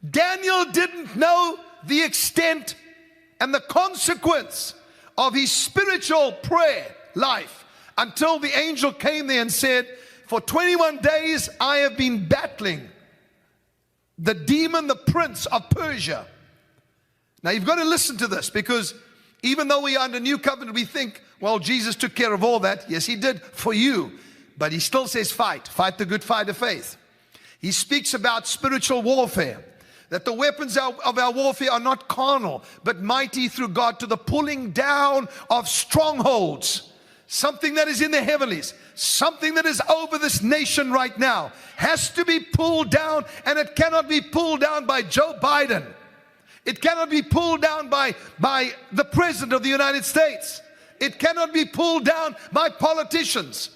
Daniel didn't know the extent and the consequence of his spiritual prayer life until the angel came there and said, for 21 days I have been battling the demon, the prince of Persia. Now you've got to listen to this, because even though we are under new covenant, we think, well, Jesus took care of all that. Yes, he did for you. But he still says fight the good fight of faith. He speaks about spiritual warfare, that the weapons of our warfare are not carnal, but mighty through God to the pulling down of strongholds. Something that is in the heavenlies, something that is over this nation right now, has to be pulled down, and it cannot be pulled down by Joe Biden. It cannot be pulled down by the President of the United States. It cannot be pulled down by politicians.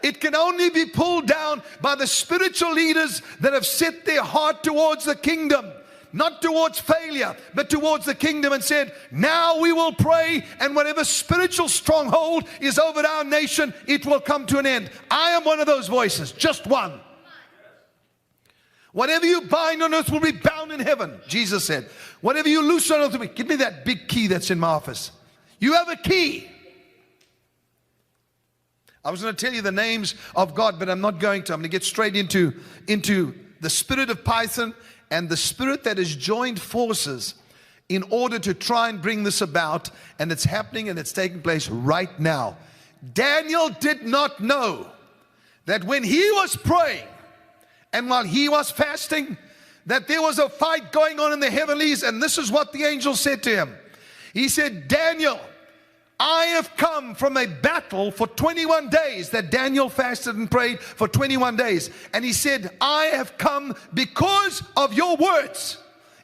It can only be pulled down by the spiritual leaders that have set their heart towards the kingdom. Not towards failure, but towards the kingdom, and said, now we will pray, and whatever spiritual stronghold is over our nation, it will come to an end. I am one of those voices, just one. Whatever you bind on earth will be bound in heaven, Jesus said. Whatever you loose on earth will be. Give me that big key that's in my office. You have a key. I was going to tell you the names of God, but I'm not going to. I'm going to get straight into the spirit of Python and the spirit that has joined forces in order to try and bring this about. And it's happening, and it's taking place right now. Daniel did not know that when he was praying and while he was fasting, that there was a fight going on in the heavenlies. And this is what the angel said to him. He said, Daniel, I have come from a battle for 21 days. That Daniel fasted and prayed for 21 days. And he said, I have come because of your words.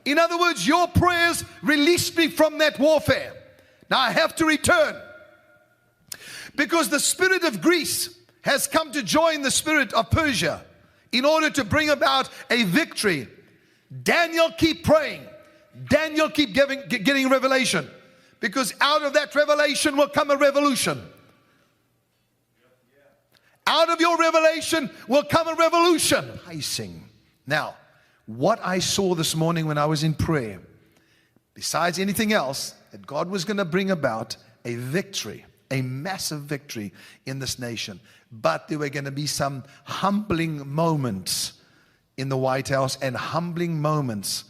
In other words, your prayers released me from that warfare. Now I have to return, because the spirit of Greece has come to join the spirit of Persia in order to bring about a victory. Daniel, keep praying. Daniel, keep getting revelation, because out of that revelation will come a revolution. Out of your revelation will come a revolution. I sing. Now, what I saw this morning when I was in prayer, besides anything else, that God was going to bring about a victory, a massive victory in this nation. But there were going to be some humbling moments in the White House, and humbling moments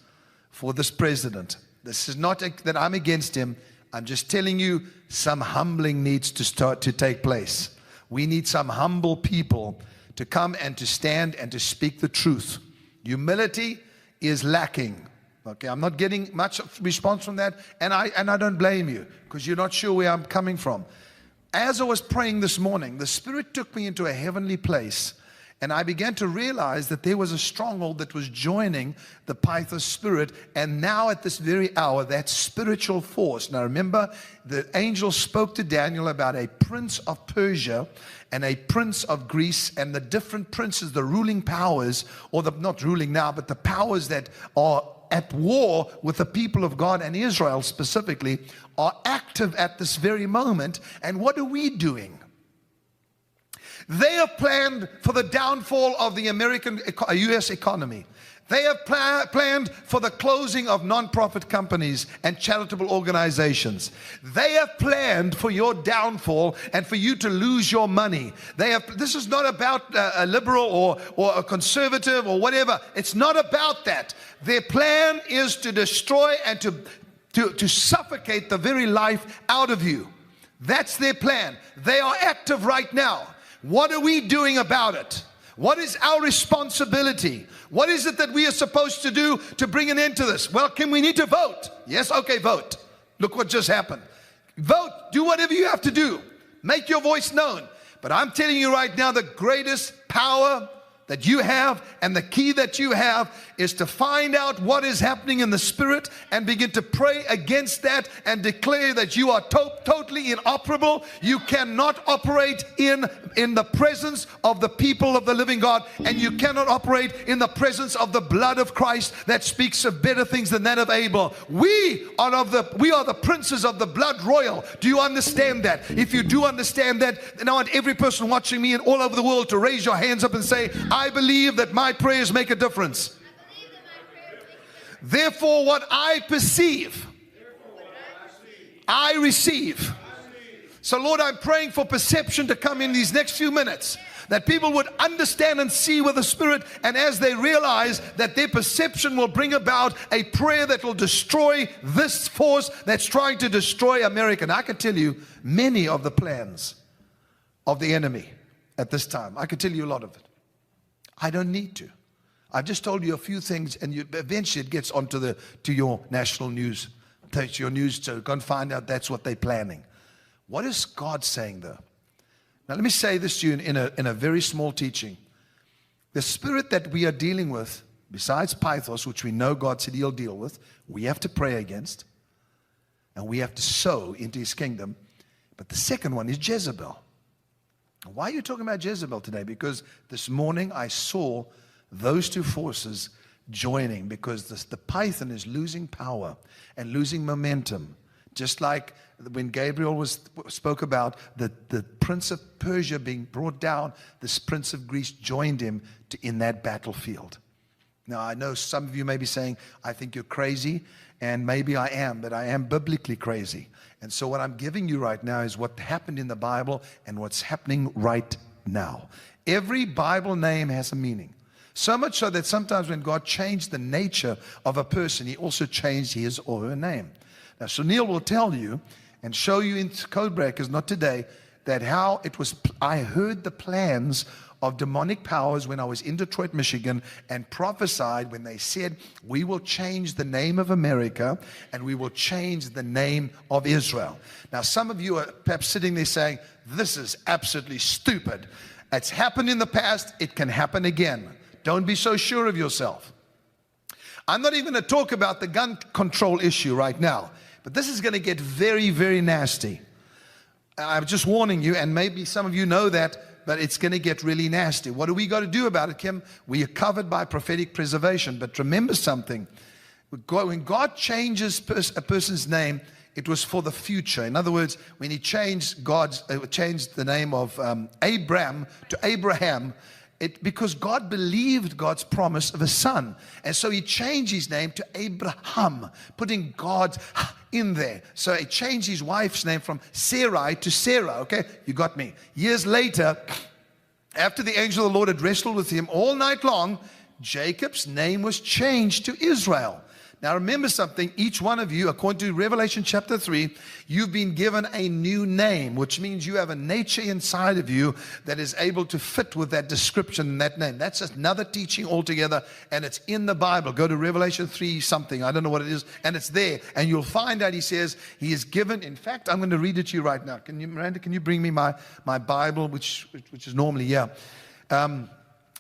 for this president. This is not that I'm against him. I'm just telling you, some humbling needs to start to take place. We need some humble people to come and to stand and to speak the truth. Humility is lacking. Okay, I'm not getting much response from that, and I don't blame you, because you're not sure where I'm coming from. As I was praying this morning, the Spirit took me into a heavenly place, and I began to realize that there was a stronghold that was joining the Python spirit. And now at this very hour, that spiritual force. Now remember, the angel spoke to Daniel about a prince of Persia and a prince of Greece, and the different princes, the ruling powers, or the not ruling now, but the powers that are at war with the people of God, and Israel specifically, are active at this very moment. And what are we doing? They have planned for the downfall of the U.S. economy. They have planned for the closing of non-profit companies and charitable organizations. They have planned for your downfall and for you to lose your money. This is not about a liberal or a conservative or whatever. It's not about that. Their plan is to destroy and to suffocate the very life out of you. That's their plan. They are active right now. What are we doing about it? What is our responsibility? What is it that we are supposed to do to bring an end to this? Well, we need to vote? Yes, okay, vote. Look what just happened. Vote. Do whatever you have to do. Make your voice known. But I'm telling you right now, the greatest power that you have and the key that you have is to find out what is happening in the spirit and begin to pray against that and declare that you are totally inoperable. You cannot operate in the presence of the people of the living God, and you cannot operate in the presence of the blood of Christ that speaks of better things than that of Abel. We are the princes of the blood royal. Do you understand that? If you do understand that, then I want every person watching me and all over the world to raise your hands up and say, I believe that my prayers make a difference. Therefore, what I perceive, I receive. So, Lord, I'm praying for perception to come in these next few minutes, that people would understand and see with the Spirit, and as they realize that their perception will bring about a prayer that will destroy this force that's trying to destroy America. And I can tell you many of the plans of the enemy at this time. I can tell you a lot of it. I don't need to. I've just told you a few things, and eventually it gets onto to your national news, to your news, so go and find out that's what they're planning. What is God saying, though? Now, let me say this to you in a very small teaching. The spirit that we are dealing with, besides Pythos, which we know God said He'll deal with, we have to pray against, and we have to sow into His kingdom. But the second one is Jezebel. Why are you talking about Jezebel today? Because this morning I saw those two forces joining, because the python is losing power and losing momentum. Just like when Gabriel spoke about the prince of Persia being brought down, this prince of Greece joined him in that battlefield. Now, I know some of you may be saying, I think you're crazy, and maybe I am, but I am biblically crazy. And so what I'm giving you right now is what happened in the Bible and what's happening right now. Every Bible name has a meaning. So much so that sometimes when God changed the nature of a person, He also changed his or her name. Now, Sunil will tell you and show you in Code Breakers, not today, that how it was. I heard the plans of demonic powers when I was in Detroit, Michigan, and prophesied when they said, we will change the name of America and we will change the name of Israel. Now, some of you are perhaps sitting there saying, this is absolutely stupid. It's happened in the past. It can happen again. Don't be so sure of yourself. I'm not even going to talk about the gun control issue right now, but this is going to get very, very nasty. I'm just warning you, and maybe some of you know that, but it's going to get really nasty. What do we got to do about it, Kim? We are covered by prophetic preservation. But remember something. When God changes a person's name, it was for the future. In other words, when He changed the name of Abram to Abraham, because God believed God's promise of a son. And so He changed his name to Abraham, putting God in there. So He changed his wife's name from Sarai to Sarah. Okay, you got me. Years later, after the angel of the Lord had wrestled with him all night long, Jacob's name was changed to Israel. Now remember something, each one of you, according to Revelation chapter 3, you've been given a new name, which means you have a nature inside of you that is able to fit with that description and that name. That's another teaching altogether, and it's in the Bible. Go to Revelation 3 something, I don't know what it is, and it's there. And you'll find out He says He is given, in fact, I'm going to read it to you right now. Miranda, can you bring me my Bible, which is normally, yeah.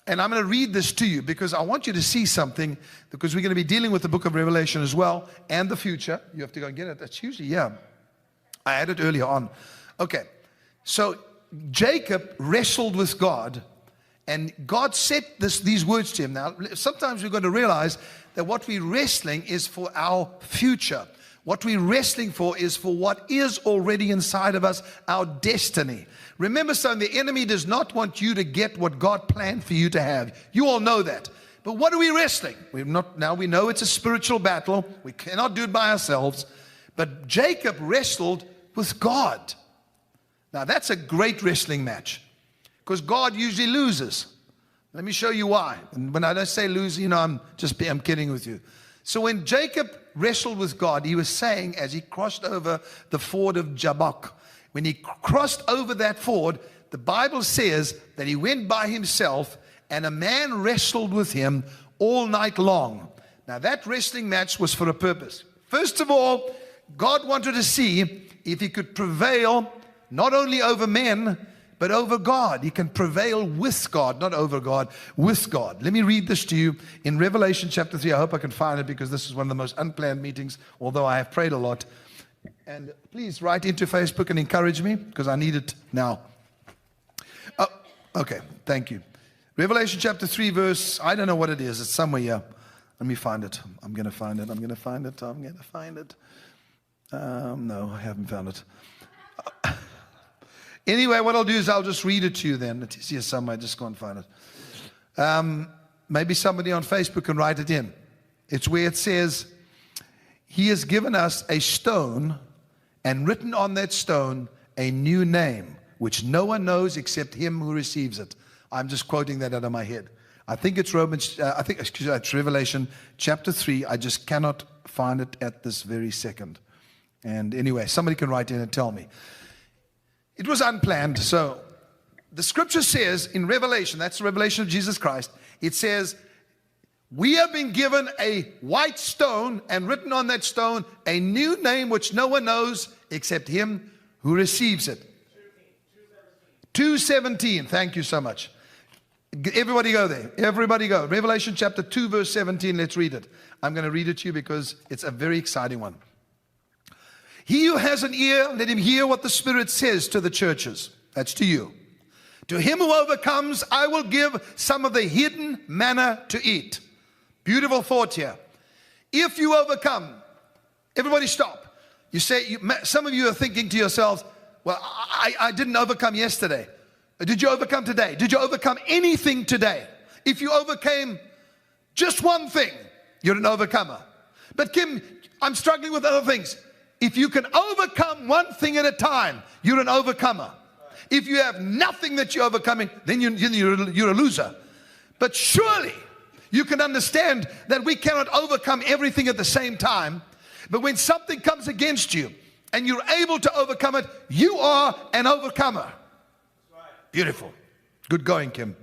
And I'm going to read this to you because I want you to see something, because we're going to be dealing with the book of Revelation as well and the future. You have to go and get it. That's usually, yeah. I had it earlier on. Okay. So Jacob wrestled with God, and God said these words to him. Now, sometimes we've got to realize that what we're wrestling is for our future. What we're wrestling for is for what is already inside of us, our destiny. Remember something, the enemy does not want you to get what God planned for you to have. You all know that. But what are we wrestling? Now we know it's a spiritual battle. We cannot do it by ourselves. But Jacob wrestled with God. Now that's a great wrestling match, because God usually loses. Let me show you why. And when I don't say lose, I'm kidding with you. So when Jacob wrestled with God, he was saying, as he crossed over the ford of Jabbok, when he crossed over that ford, the Bible says that he went by himself and a man wrestled with him all night long. Now that wrestling match was for a purpose. First of all, God wanted to see if He could prevail not only over men, but over God. He can prevail with God, not over God, with God. Let me read this to you in Revelation chapter 3. I hope I can find it, because this is one of the most unplanned meetings, although I have prayed a lot. And please write into Facebook and encourage me, because I need it now. Oh, okay, thank you. Revelation chapter 3 verse, I don't know what it is. It's somewhere here. Let me find it. I'm going to find it. No, I haven't found it. Anyway, what I'll do is I'll just read it to you then. It's here somewhere. Just go and find it. Maybe somebody on Facebook can write it in. It's where it says, He has given us a stone, and written on that stone a new name, which no one knows except him who receives it. I'm just quoting that out of my head. I think it's it's Revelation chapter 3. I just cannot find it at this very second. And anyway, somebody can write in and tell me. It was unplanned. So the scripture says in Revelation, that's the revelation of Jesus Christ, it says, we have been given a white stone, and written on that stone a new name which no one knows except him who receives it. 2:17. Thank you so much. Everybody go there. Everybody go. Revelation chapter 2 verse 17. Let's read it. I'm going to read it to you because it's a very exciting one. He who has an ear, let him hear what the Spirit says to the churches. That's to you. To him who overcomes, I will give some of the hidden manna to eat. Beautiful thought here. If you overcome, everybody stop. You say, some of you are thinking to yourselves, well, I didn't overcome yesterday. Did you overcome today? Did you overcome anything today? If you overcame just one thing, you're an overcomer. But Kim, I'm struggling with other things. If you can overcome one thing at a time, you're an overcomer. If you have nothing that you're overcoming, then you're a loser. But surely you can understand that we cannot overcome everything at the same time. But when something comes against you and you're able to overcome it, you are an overcomer. Beautiful. Good going, Kim.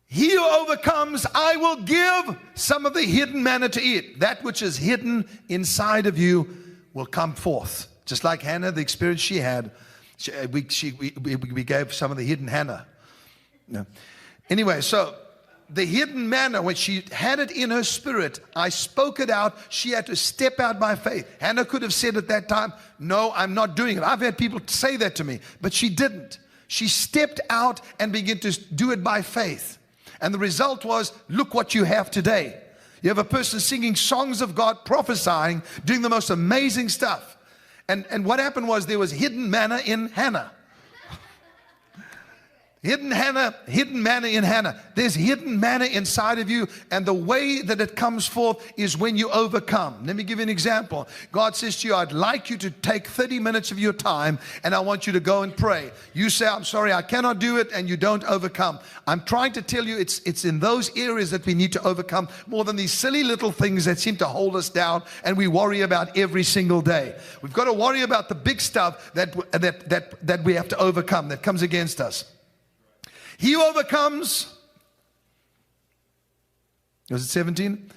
He who overcomes, I will give some of the hidden manna to eat. That which is hidden inside of you will come forth. Just like Hannah, the experience she had, we gave some of the hidden Hannah. No. Anyway, so the hidden manna, when she had it in her spirit, I spoke it out. She had to step out by faith. Hannah could have said at that time, no, I'm not doing it. I've had people say that to me, but she didn't. She stepped out and began to do it by faith. And the result was, look what you have today. You have a person singing songs of God, prophesying, doing the most amazing stuff. And what happened was there was hidden manna in Hannah. Hidden manna in Hannah. There's hidden manna inside of you, and the way that it comes forth is when you overcome. Let me give you an example. God says to you, I'd like you to take 30 minutes of your time, and I want you to go and pray. You say, I'm sorry, I cannot do it, and you don't overcome. I'm trying to tell you it's in those areas that we need to overcome more than these silly little things that seem to hold us down and we worry about every single day. We've got to worry about the big stuff that we have to overcome, that comes against us. He who overcomes, was it 17?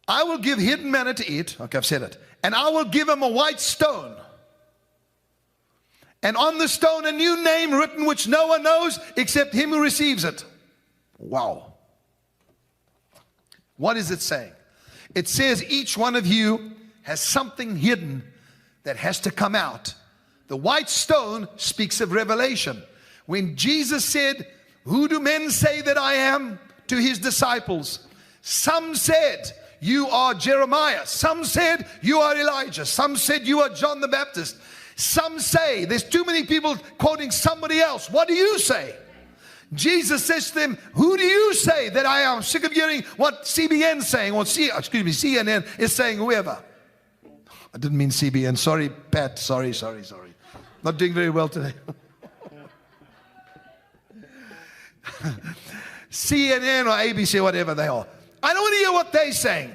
I will give hidden manna to eat. Okay, I've said it. And I will give him a white stone. And on the stone a new name written which no one knows except him who receives it. Wow. What is it saying? It says each one of you has something hidden that has to come out. The white stone speaks of revelation. When Jesus said, who do men say that I am, to his disciples? Some said, you are Jeremiah. Some said, you are Elijah. Some said, you are John the Baptist. Some say, there's too many people quoting somebody else. What do you say? Jesus says to them, who do you say that I am? I'm sick of hearing what CBN is saying, or CNN is saying, whoever. I didn't mean CBN. Sorry, Pat. Sorry. Not doing very well today. CNN or ABC, whatever they are. I don't want to hear what they're saying.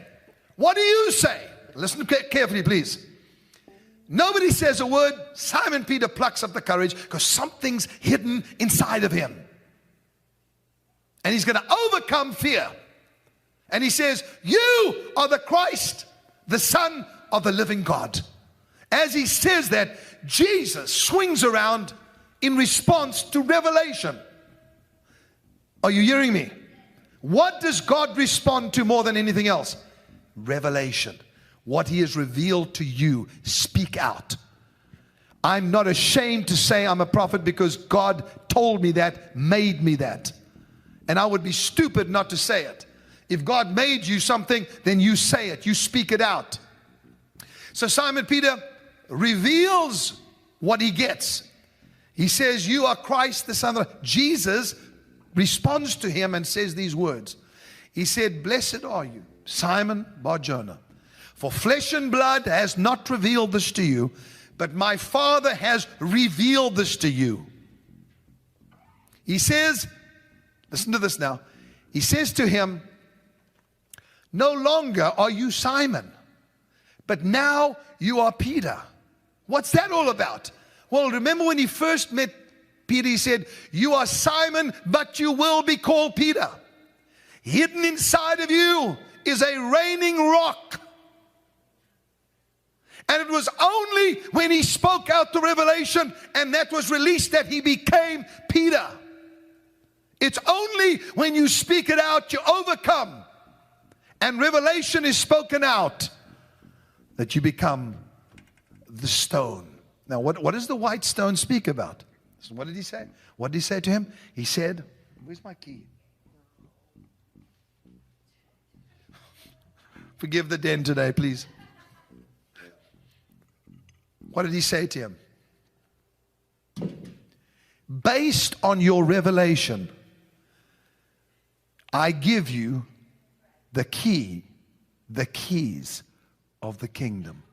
What do you say? Listen carefully, please. Nobody says a word. Simon Peter plucks up the courage because something's hidden inside of him. And he's going to overcome fear. And he says, you are the Christ, the Son of the living God. As he says that, Jesus swings around in response to revelation. Are you hearing me? What does God respond to more than anything else? Revelation. What he has revealed to you, speak out. I'm not ashamed to say I'm a prophet because God told me that, made me that. And I would be stupid not to say it. If God made you something, then you say it, you speak it out. So Simon Peter reveals what he gets. He says, you are Christ, the Son of God. Jesus responds to him and says these words. He said, blessed are you, Simon Bar-Jonah, for flesh and blood has not revealed this to you, but my Father has revealed this to you. He says, listen to this now. He says to him, no longer are you Simon, but now you are Peter. What's that all about? Well, remember when he first met Peter, he said, you are Simon, but you will be called Peter. Hidden inside of you is a reigning rock. And it was only when he spoke out the revelation and that was released that he became Peter. It's only when you speak it out, you overcome, and revelation is spoken out, that you become the stone. Now, what does the white stone speak about? So what did he say? What did he say to him? He said, where's my key? Forgive the den today, please. What did he say to him? Based on your revelation, I give you the keys of the kingdom.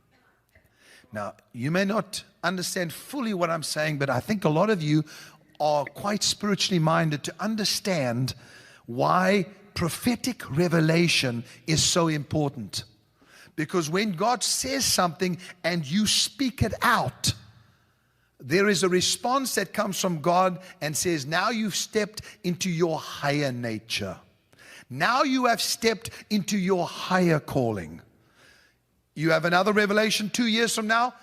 Now, you may not understand fully what I'm saying, but I think a lot of you are quite spiritually minded to understand why prophetic revelation is so important. Because when God says something and you speak it out, there is a response that comes from God and says, now you've stepped into your higher nature. Now you have stepped into your higher calling. You have another revelation 2 years from now,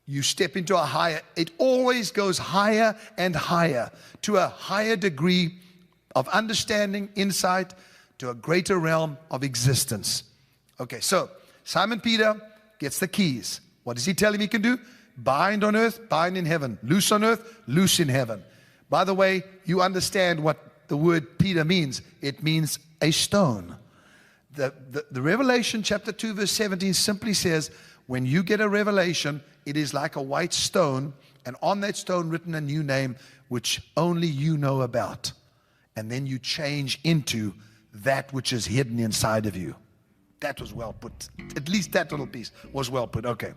you step into a higher. It always goes higher and higher to a higher degree of understanding, insight, to a greater realm of existence. Okay, so Simon Peter gets the keys. What does he tell him he can do? Bind on earth, bind in heaven. Loose on earth, loose in heaven. By the way, you understand what the word Peter means. It means a stone. The Revelation chapter 2 verse 17 simply says, when you get a revelation, it is like a white stone, and on that stone written a new name, which only you know about. And then you change into that which is hidden inside of you. That was well put. At least that little piece was well put. Okay.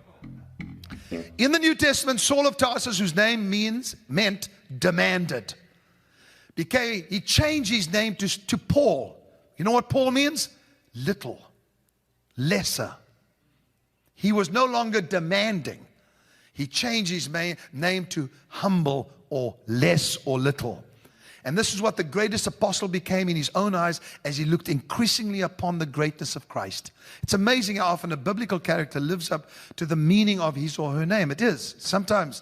In the New Testament, Saul of Tarsus, whose name meant demanded, he changed his name to Paul. You know what Paul means? Little, lesser. He was no longer demanding. He changed his name to humble or less or little. And this is what the greatest apostle became in his own eyes as he looked increasingly upon the greatness of Christ. It's amazing how often a biblical character lives up to the meaning of his or her name. It is. Sometimes,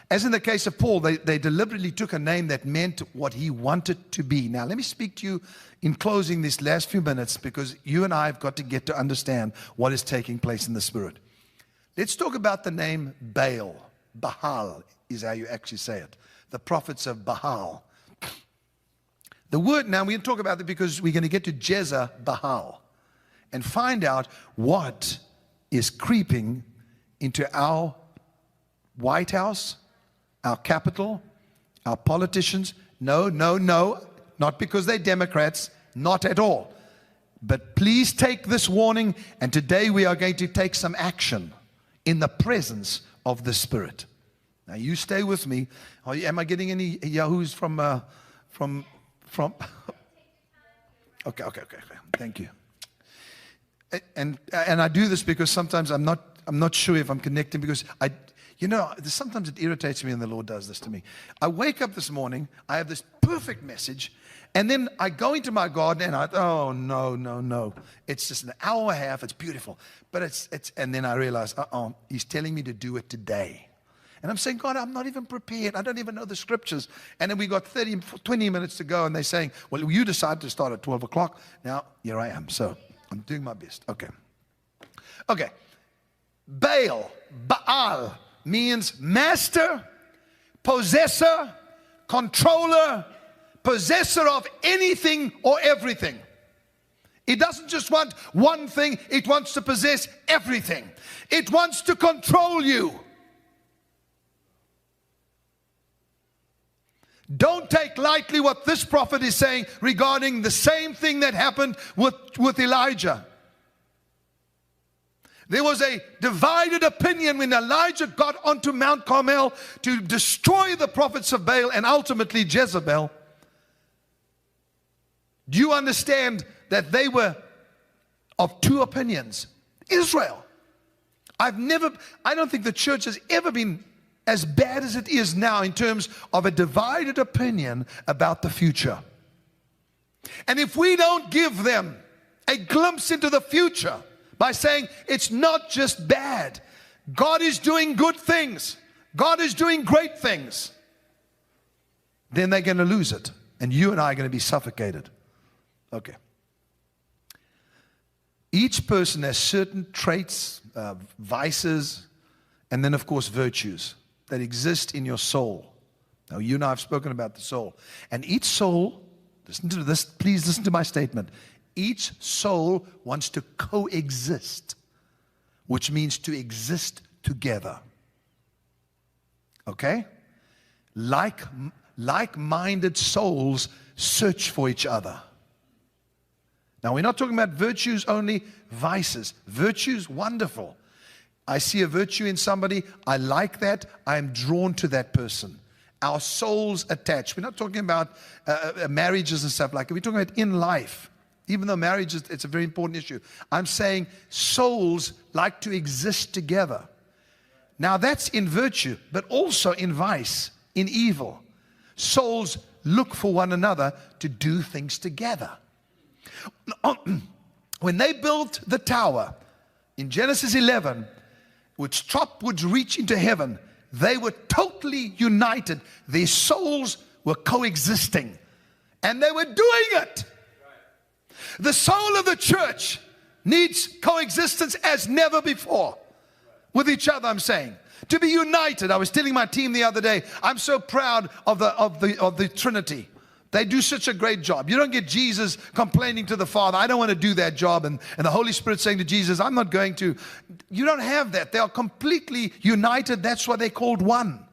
as in the case of Paul, they deliberately took a name that meant what he wanted to be. Now, let me speak to you in closing these last few minutes, because you and I have got to get to understand what is taking place in the Spirit. Let's talk about the name Baal. Baal is how you actually say it. The prophets of Baal. The word, now we're going to talk about it because we're going to get to Jezebel and find out what is creeping into our White House, our capital, our politicians. No, not because they're Democrats, not at all. But please take this warning, and today we are going to take some action in the presence of the Spirit. Now you stay with me. Am I getting any yahoos from Okay. Thank you. And I do this because sometimes I'm not sure if I'm connecting, because sometimes it irritates me, and the Lord does this to me. I wake up this morning, I have this perfect message, and then I go into my garden and oh no. It's just an hour and a half, it's beautiful. But and then I realize, he's telling me to do it today. And I'm saying, God, I'm not even prepared. I don't even know the scriptures. And then we got 20 minutes to go, and they're saying, well, you decided to start at 12 o'clock. Now, here I am. So I'm doing my best. Okay. Baal means master, possessor, controller, possessor of anything or everything. It doesn't just want one thing. It wants to possess everything. It wants to control you. Don't take lightly what this prophet is saying regarding the same thing that happened with Elijah. There was a divided opinion when Elijah got onto Mount Carmel to destroy the prophets of Baal and ultimately Jezebel. Do you understand that they were of two opinions? Israel. I don't think the church has ever been as bad as it is now in terms of a divided opinion about the future. And if we don't give them a glimpse into the future by saying it's not just bad, God is doing good things, God is doing great things, then they're going to lose it. And you and I are going to be suffocated. Okay. Each person has certain traits, vices, and then, of course, virtues that exist in your soul. Now, you and I have spoken about the soul. And each soul, listen to this, please listen to my statement. Each soul wants to coexist, which means to exist together. Okay? Like-minded souls search for each other. Now, we're not talking about virtues only, vices. Virtues, wonderful. I see a virtue in somebody, I like that, I am drawn to that person. Our souls attach. We're not talking about marriages and stuff like that. We're talking about in life. Even though marriage is it's a very important issue. I'm saying souls like to exist together. Now, that's in virtue, but also in vice, in evil. Souls look for one another to do things together. When they built the tower in Genesis 11, which top would reach into heaven, they were totally united. Their souls were coexisting, and they were doing it. The soul of the church needs coexistence as never before with each other. I'm saying to be united. I was telling my team the other day, I'm so proud of the Trinity. They do such a great job. You don't get Jesus complaining to the Father, I don't want to do that job, and the Holy Spirit saying to Jesus, I'm not going to. You don't have that. They are completely united. That's why they're called one.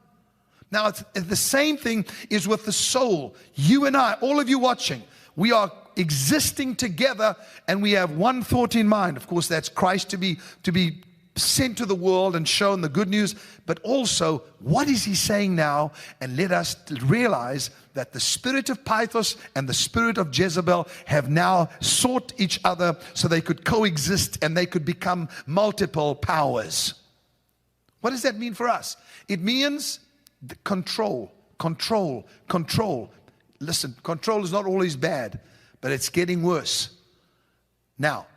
Now, it's the same thing is with the soul. You and I, all of you watching, we are existing together, and we have one thought in mind. Of course, that's Christ to be sent to the world and shown the good news, but also what is he saying now? And let us realize that the spirit of Pythos and the spirit of Jezebel have now sought each other so they could coexist and they could become multiple powers. What does that mean for us? It means control. Listen, control is not always bad, but it's getting worse. Now,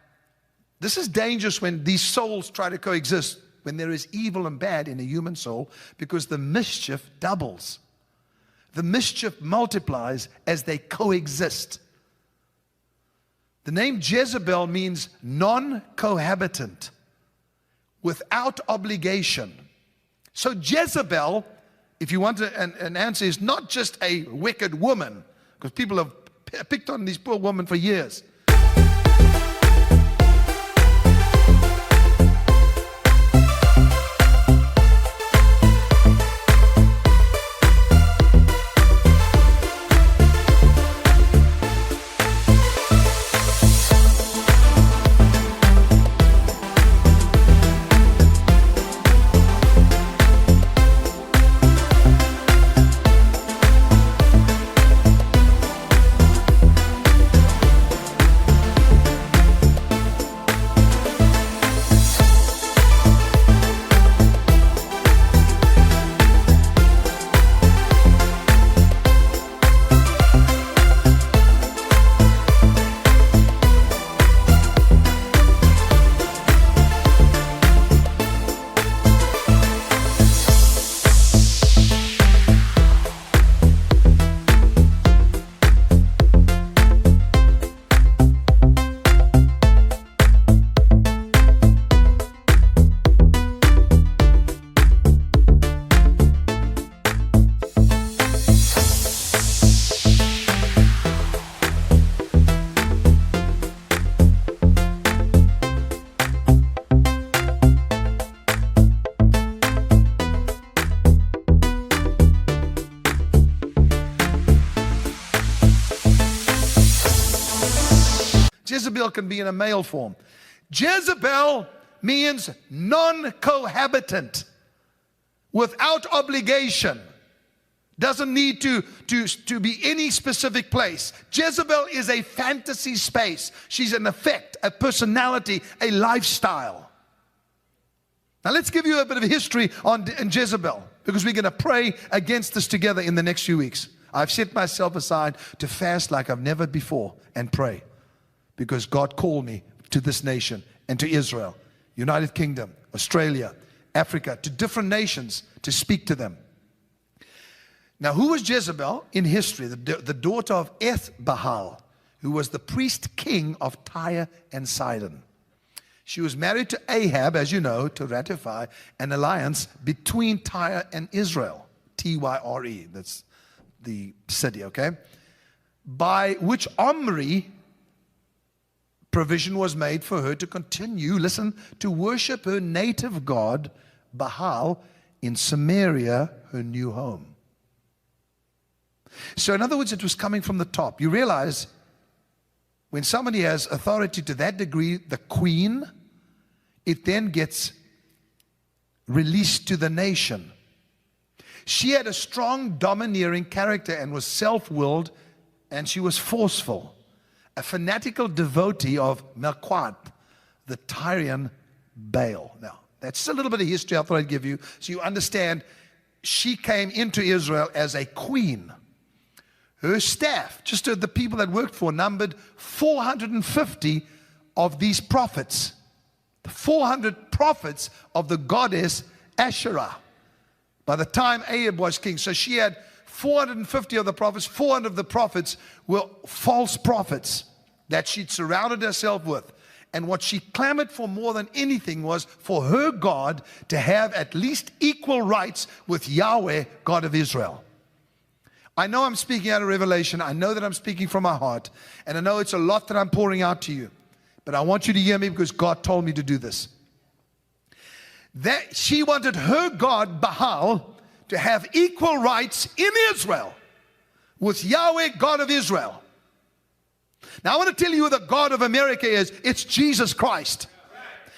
this is dangerous when these souls try to coexist, when there is evil and bad in a human soul, because the mischief doubles. The mischief multiplies as they coexist. The name Jezebel means non-cohabitant, without obligation. So Jezebel, if you want an answer, is not just a wicked woman, because people have picked on these poor women for years. Jezebel can be in a male form. Jezebel means non-cohabitant, without obligation. Doesn't need to be any specific place. Jezebel is a fantasy space. She's an effect, a personality, a lifestyle. Now let's give you a bit of history on Jezebel, because we're going to pray against this together in the next few weeks. I've set myself aside to fast like I've never before and pray, because God called me to this nation and to Israel, United Kingdom, Australia, Africa, to different nations to speak to them. Now, who was Jezebel in history? The daughter of Ethbaal, who was the priest king of Tyre and Sidon. She was married to Ahab, as you know, to ratify an alliance between Tyre and Israel. Tyre, that's the city, okay? By which Omri provision was made for her to continue, listen, to worship her native god, Baal, in Samaria, her new home. So in other words, it was coming from the top. You realize when somebody has authority to that degree, the queen, it then gets released to the nation. She had a strong, domineering character and was self-willed, and she was forceful. A fanatical devotee of Melquat, the Tyrian Baal. Now, that's a little bit of history I thought I'd give you, so you understand she came into Israel as a queen. Her staff, just the people that worked for, numbered 450 of these prophets. The 400 prophets of the goddess Asherah. By the time Ahab was king, so she had 450 of the prophets. 400 of the prophets were false prophets that she'd surrounded herself with. And what she clamored for more than anything was for her God to have at least equal rights with Yahweh, God of Israel. I know I'm speaking out of revelation. I know that I'm speaking from my heart. And I know it's a lot that I'm pouring out to you. But I want you to hear me, because God told me to do this. That she wanted her God, Baal, to have equal rights in Israel with Yahweh, God of Israel. Now I want to tell you who the God of America is. It's Jesus Christ.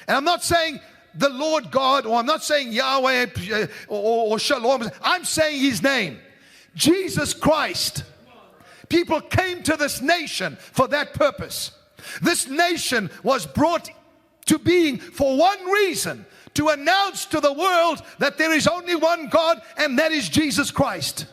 And I'm not saying the Lord God, or I'm not saying Yahweh or Shalom. I'm saying His name. Jesus Christ. People came to this nation for that purpose. This nation was brought to being for one reason: to announce to the world that there is only one God, and that is Jesus Christ.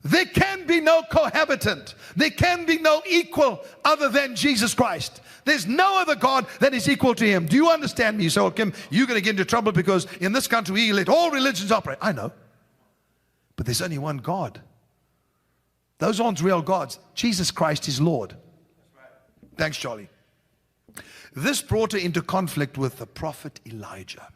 There can be no cohabitant. There can be no equal other than Jesus Christ. There's no other God that is equal to Him. Do you understand me? So, Kim, you're going to get into trouble because in this country we let all religions operate. I know. But there's only one God. Those aren't real gods. Jesus Christ is Lord. Thanks, Charlie. This brought her into conflict with the prophet Elijah.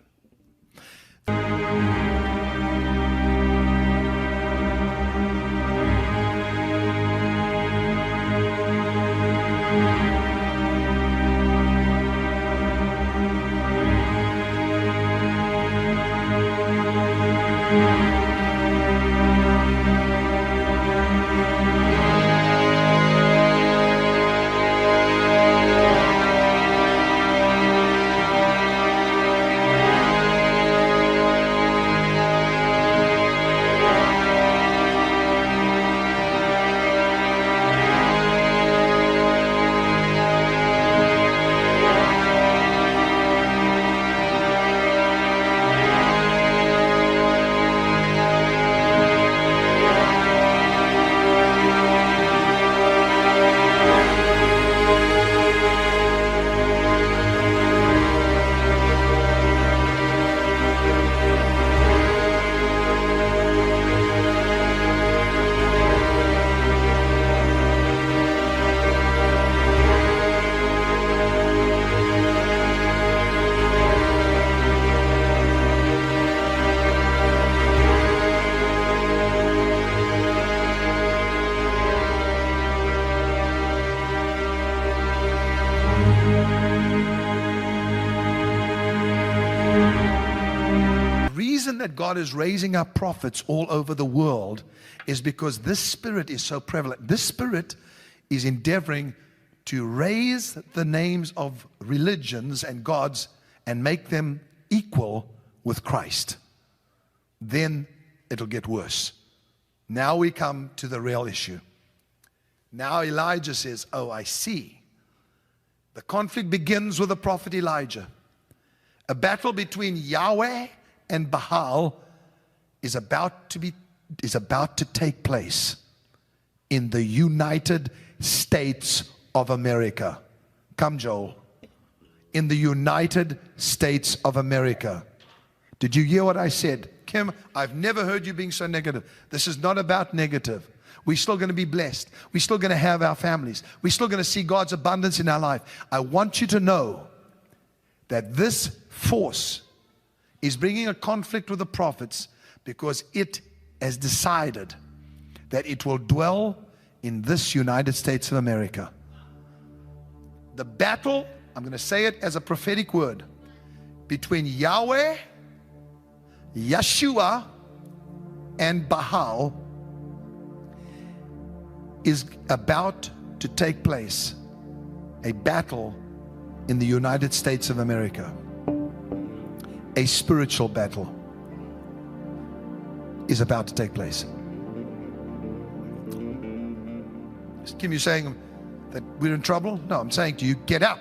That God is raising up prophets all over the world is because this spirit is so prevalent. This spirit is endeavoring to raise the names of religions and gods and make them equal with Christ. Then it'll get worse. Now we come to the real issue. Now Elijah says, oh, I see. The conflict begins with the prophet Elijah. A battle between Yahweh and Baal is about to take place in the United States of America. Come, Joel. In the United States of America. Did you hear what I said? Kim, I've never heard you being so negative. This is not about negative. We're still going to be blessed. We're still going to have our families. We're still going to see God's abundance in our life. I want you to know that this force is bringing a conflict with the prophets because it has decided that it will dwell in this United States of America. The battle, I'm going to say it as a prophetic word, between Yahweh, Yeshua, and Baal is about to take place. A battle in the United States of America. A spiritual battle is about to take place. Kim, you saying that we're in trouble? No, I'm saying to you, get up.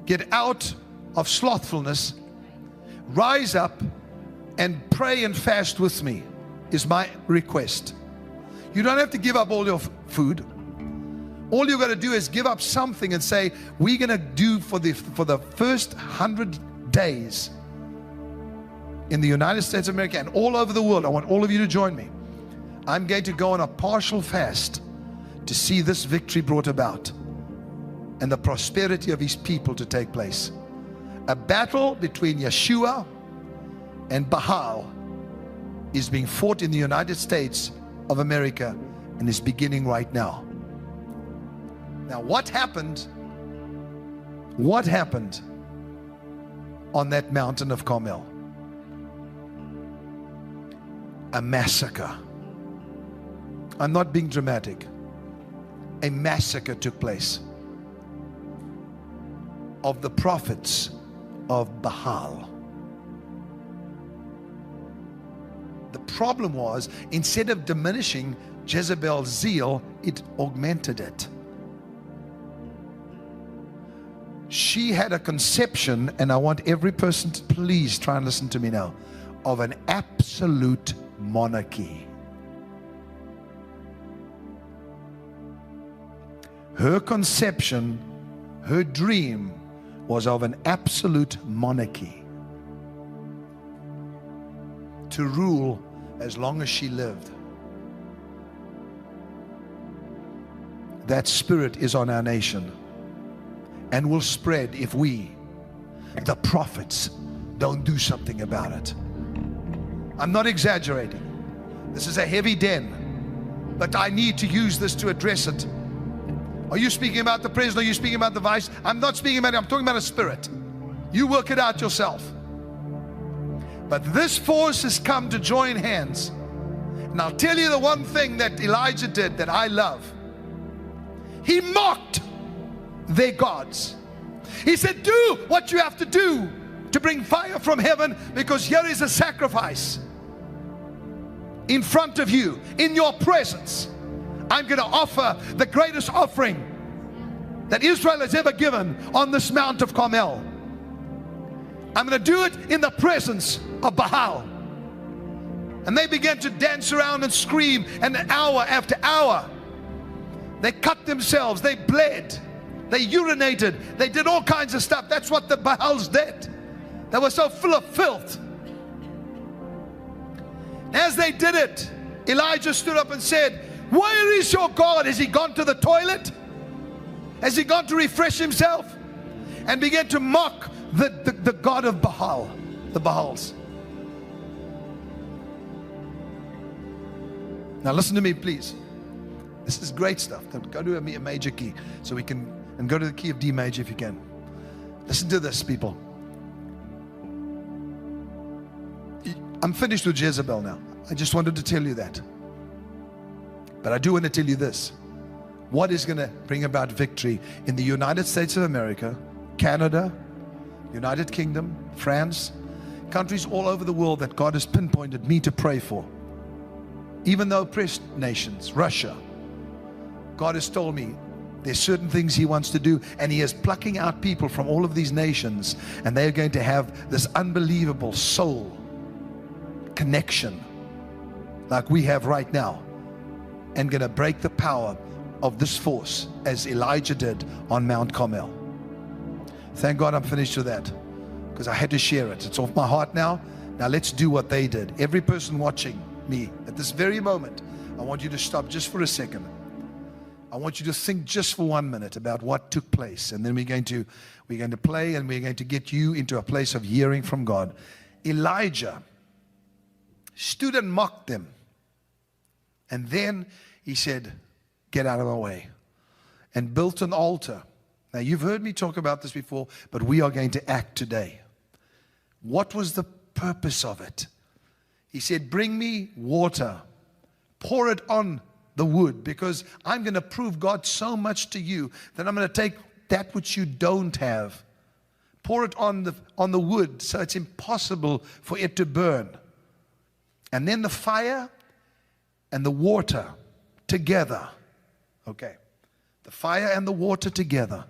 Get out of slothfulness. Rise up and pray and fast with me is my request. You don't have to give up all your food. All you got to do is give up something and say, we're going to do for the first 100 days in the United States of America and all over the world. I want all of you to join me. I'm going to go on a partial fast to see this victory brought about and the prosperity of his people to take place. A battle between Yeshua and Baal is being fought in the United States of America and is beginning right now. Now, what happened? What happened on that mountain of Carmel? A massacre. I'm not being dramatic. A massacre took place of the prophets of Baal. The problem was, instead of diminishing Jezebel's zeal, it augmented it. She had a conception, and I want every person to please try and listen to me now, of an absolute monarchy. Her conception, her dream was of an absolute monarchy, to rule as long as she lived. That spirit is on our nation and will spread if we, the prophets, don't do something about it. I'm not exaggerating. This is a heavy den, but I need to use this to address it. Are you speaking about the president? Are you speaking about the vice? I'm not speaking about it. I'm talking about a spirit. You work it out yourself. But this force has come to join hands. And I'll tell you the one thing that Elijah did that I love. He mocked their gods. He said, do what you have to do to bring fire from heaven, because here is a sacrifice in front of you, in your presence. I'm going to offer the greatest offering that Israel has ever given on this Mount of Carmel. I'm going to do it in the presence of Baal. And they began to dance around and scream, and hour after hour they cut themselves, they bled, they urinated, they did all kinds of stuff. That's what the Baals did. They were so full of filth. As they did it, Elijah stood up and said, where is your God? Has he gone to the toilet? Has he gone to refresh himself? And began to mock the God of Baal, the Baals. Now listen to me, please. This is great stuff. Go to a major key so we can, and go to the key of D major if you can. Listen to this, people. I'm finished with Jezebel now. I just wanted to tell you that. But I do want to tell you this. what is going to bring about victory in the United States of America, Canada, United Kingdom, France, countries all over the world that God has pinpointed me to pray for. Even though oppressed nations, Russia, God has told me there's certain things He wants to do, and He is plucking out people from all of these nations, and they are going to have this unbelievable soul connection like we have right now, and going to break the power of this force as Elijah did on Mount Carmel. Thank God I'm finished with that, because I had to share it. It's off my heart now. Now let's do what they did. Every person watching me at this very moment, I want you to stop just for a second. I want you to think just for 1 minute about what took place, and then we're going to play, and we're going to get you into a place of hearing from God. Elijah stood and mocked them, and then he said, "Get out of my way," and built an altar. Now you've heard me talk about this before, but we are going to act today. What was the purpose of it? He said, "Bring me water, pour it on the wood, because I'm going to prove God so much to you that I'm going to take that which you don't have, pour it on the wood so it's impossible for it to burn. And then the fire and the water together," okay, the fire and the water together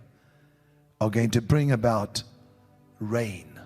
are going to bring about rain.